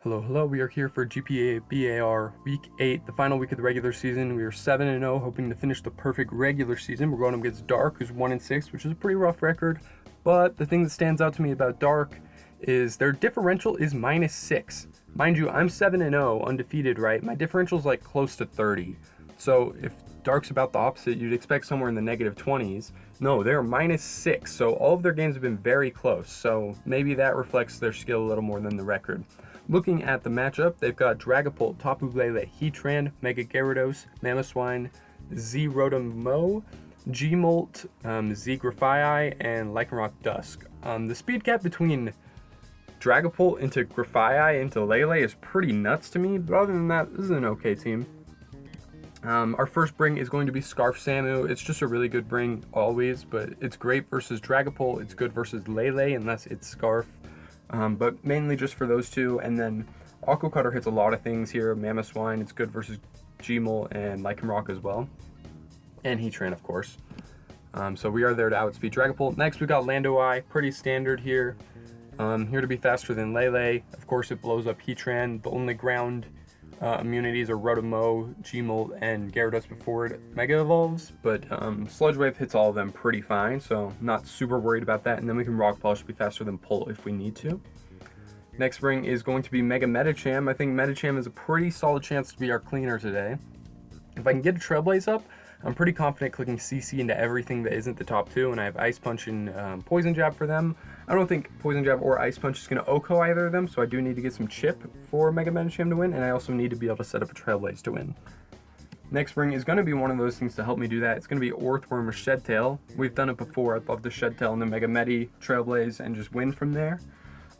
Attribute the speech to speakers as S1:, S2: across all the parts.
S1: Hello, hello. We are here for GPA BAR Week 8, the final week of the regular season. We are 7-0, hoping to finish the perfect regular season. We're going up against Dark, who's 1-6, which is a pretty rough record. But the thing that stands out to me about Dark is their differential is -6. Mind you, I'm 7-0, undefeated, right? My differential is like close to 30. So if Dark's about the opposite, you'd expect somewhere in the -20s. No, they're -6, so all of their games have been very close. So maybe that reflects their skill a little more than the record. Looking at the matchup, they've got Dragapult, Tapu Lele, Heatran, Mega Gyarados, Mamoswine, Z Rotom-Mow, Gmolt, Z Grafaiai, and Lycanroc Dusk. The speed gap between Dragapult into Grafaiai into Lele is pretty nuts to me, but other than that, this is an okay team. Our first bring is going to be Scarf Samu. It's just a really good bring always, but it's great versus Dragapult. It's good versus Lele unless it's Scarf. But mainly just for those two. And then Aqua Cutter hits a lot of things here. Mamoswine, it's good versus Gmolt and Lycanroc as well. And Heatran, of course. So we are there to outspeed Dragapult. Next, we got Landoi, pretty standard here. Here to be faster than Lele. Of course, it blows up Heatran. The only ground immunities are Rotom-Mow, Gmolt, and Gyarados before it Mega Evolves, but Sludge Wave hits all of them pretty fine, so not super worried about that, and then we can Rock Polish to be faster than Pull if we need to. Next ring is going to be Mega Medicham. I think Medicham is a pretty solid chance to be our cleaner today. If I can get a Trailblaze up, I'm pretty confident clicking CC into everything that isn't the top two, and I have Ice Punch and Poison Jab for them. I don't think Poison Jab or Ice Punch is going to OHKO either of them, so I do need to get some chip for Mega Medicham to win, and I also need to be able to set up a Trailblaze to win. Next ring is going to be one of those things to help me do that. It's going to be Orthworm or Shed Tail. We've done it before. I'd love to Shed Tail and then Mega Medi, Trailblaze, and just win from there.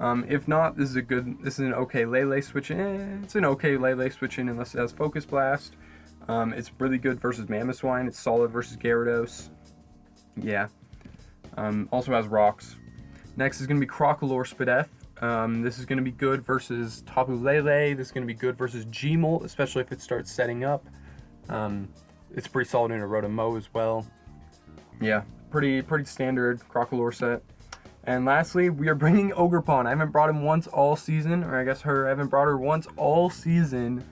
S1: If not, this is an okay Lele switch in. It's an okay Lele switch in unless it has Focus Blast. It's really good versus Mamoswine. It's solid versus Gyarados. Yeah. Also has rocks. Next is going to be Crocalor Spadef. This is going to be good versus Tapu Lele. This is going to be good versus Gmolt, especially if it starts setting up. It's pretty solid in a Rotom-Mow as well. Yeah, pretty standard Crocalor set. And lastly, we are bringing Ogerpon. I haven't brought him once all season, or I guess her. I haven't brought her once all season.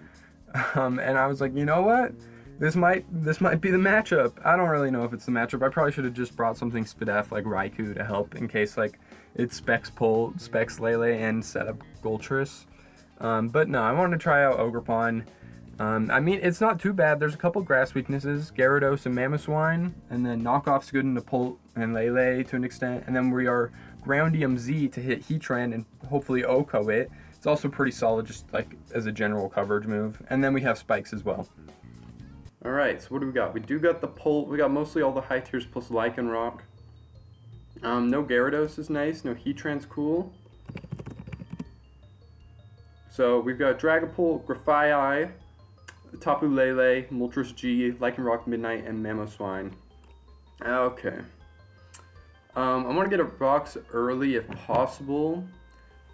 S1: And I was like, you know what? This might be the matchup. I don't really know if it's the matchup. I probably should have just brought something Spadef like Raikou to help in case like it specs Lele and set up Goltris. But no, I wanted to try out Ogerpon. I mean, it's not too bad. There's a couple grass weaknesses, Gyarados and Mamoswine, and then Knockoff's good in Pult and Lele to an extent, and then we are Groundium Z to hit Heatran and hopefully OHKO it. It's also pretty solid just like as a general coverage move, and then we have Spikes as well. Alright, so what do we got? We do got the Pult, we got mostly all the high tiers plus Lycanroc. No Gyarados is nice, no Heatran's cool. So we've got Dragapult, Grafaiai, Tapu Lele, Moltres G, Lycanroc Midnight, and Mamoswine. Okay. I want to get a box early if possible.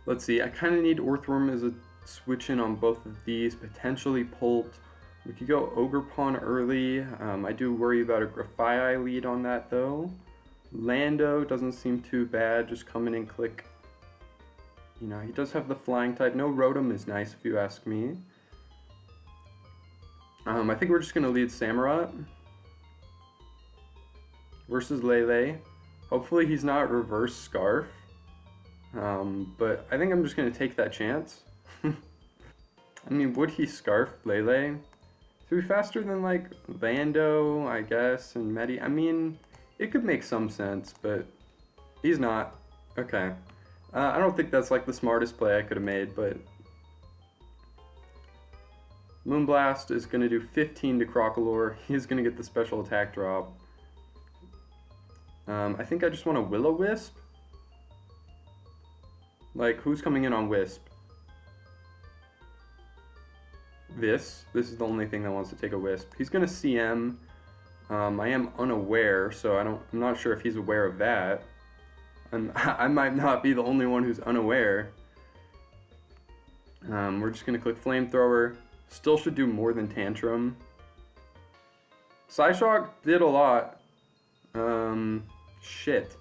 S1: Let's see, I kind of need Orthworm as a switch in on both of these, potentially Pult. We could go Ogerpon early. I do worry about a Grafaiai lead on that though. Lando doesn't seem too bad, just come in and click. You know, he does have the flying type. No Rotom is nice if you ask me. I think we're just going to lead Samurott versus Lele. Hopefully he's not reverse Scarf. But I think I'm just going to take that chance. I mean, would he Scarf Lele? Is he faster than like Lando, I guess, and Medi? I mean, it could make some sense, but he's not. Okay. I don't think that's like the smartest play I could have made, but Moonblast is going to do 15 to Crocalor. He's going to get the special attack drop. I think I just want a Will-O-Wisp. Like, who's coming in on Wisp? This is the only thing that wants to take a Wisp. He's going to CM. I am unaware, so I'm not sure if he's aware of that. And I might not be the only one who's unaware. We're just going to click Flamethrower. Still should do more than Tantrum. Psyshock did a lot. Shit.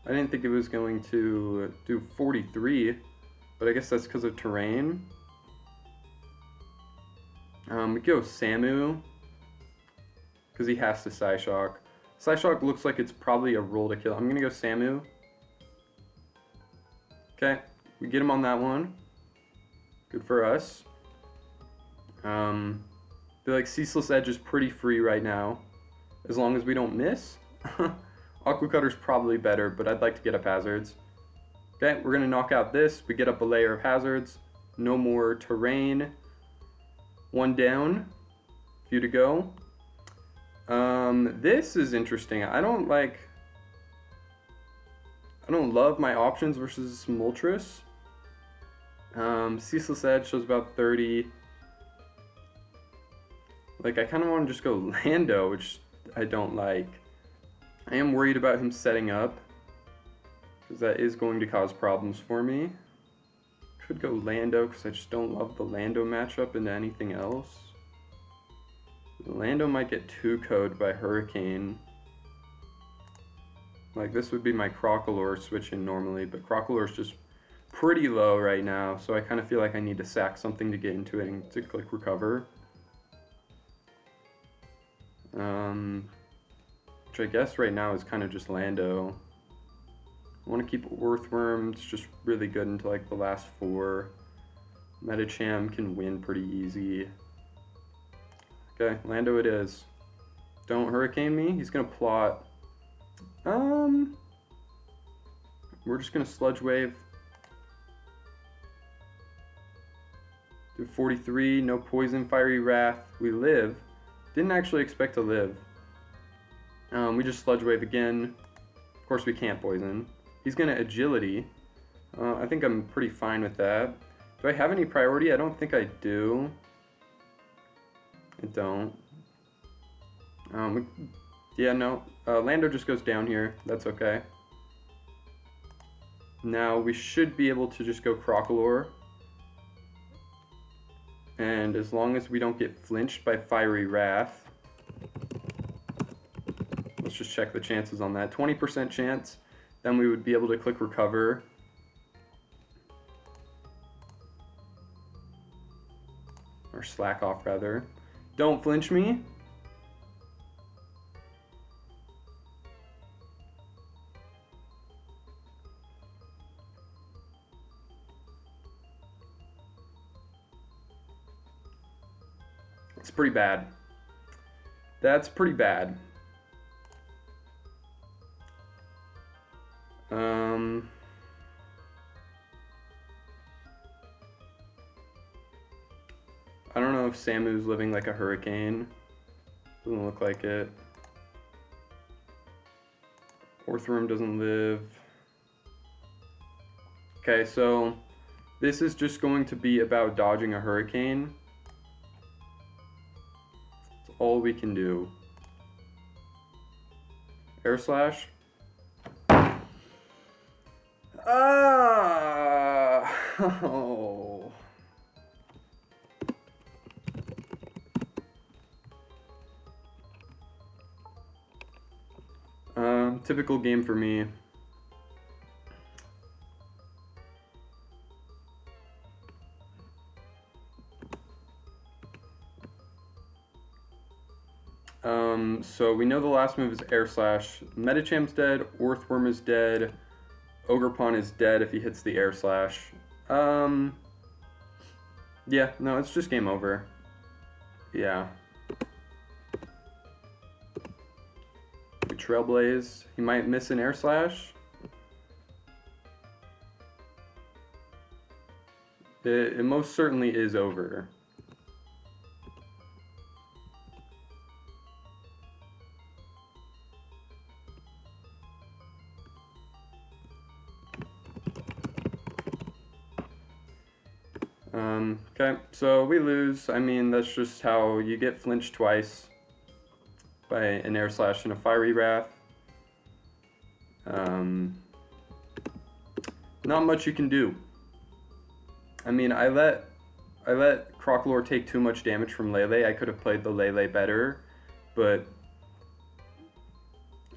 S1: I didn't think it was going to do 43, but I guess that's because of terrain. We go Samu, because he has to Psyshock. Psyshock looks like it's probably a roll to kill. I'm going to go Samu. Okay, we get him on that one. Good for us. I feel like Ceaseless Edge is pretty free right now, as long as we don't miss. Aqua Cutter's probably better, but I'd like to get up hazards. Okay, we're going to knock out this. We get up a layer of hazards. No more terrain. One down. Few to go. This is interesting. I don't love my options versus Moltres. Ceaseless Edge shows about 30. Like, I kind of want to just go Lando, which I don't like. I am worried about him setting up, because that is going to cause problems for me. Could go Lando, because I just don't love the Lando matchup into anything else. Lando might get 2-code by Hurricane. Like, this would be my Crocolore switch in normally, but Crocolore's just pretty low right now, so I kind of feel like I need to sack something to get into it and to click recover. Which I guess right now is kind of just Lando. I want to keep Earthworm. It's just really good until like the last 4. Medicham can win pretty easy. Okay, Lando it is. Don't Hurricane me. He's gonna plot. We're just gonna Sludge Wave. Do 43. No poison. Fiery Wrath. We live. Didn't actually expect to live. We just Sludge Wave again. Of course we can't poison. He's gonna Agility. I think I'm pretty fine with that. Do I have any priority? I don't think I do. I don't. Yeah, no. Lando just goes down here. That's okay. Now we should be able to just go Crocolore. And as long as we don't get flinched by Fiery Wrath. Let's just check the chances on that. 20% chance. Then we would be able to click recover. Or slack off, rather. Don't flinch me. It's pretty bad. That's pretty bad. I don't know if Samu's living like a hurricane. Doesn't look like it. Earthworm doesn't live. Okay, so this is just going to be about dodging a hurricane. That's all we can do. Air Slash. Oh. Typical game for me. So we know the last move is Air Slash. Medicham's dead, Earthworm is dead, Ogerpon is dead if he hits the Air Slash. Yeah, no, it's just game over. Yeah. We Trailblaze. He might miss an Air Slash. It most certainly is over. Okay, so we lose. I mean, that's just how you get flinched twice by an Air Slash and a Fiery Wrath. Not much you can do. I mean, I let Crocolore take too much damage from Lele. I could have played the Lele better, but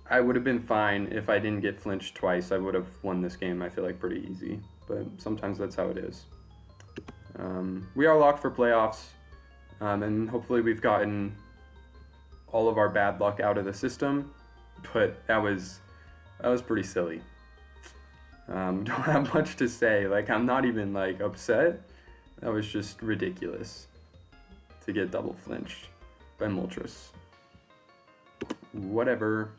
S1: I would have been fine if I didn't get flinched twice. I would have won this game, I feel like, pretty easy. but sometimes that's how it is. We are locked for playoffs, and hopefully we've gotten all of our bad luck out of the system, but that was pretty silly. Don't have much to say. Like, I'm not even like upset. That was just ridiculous to get double flinched by Moltres. Whatever.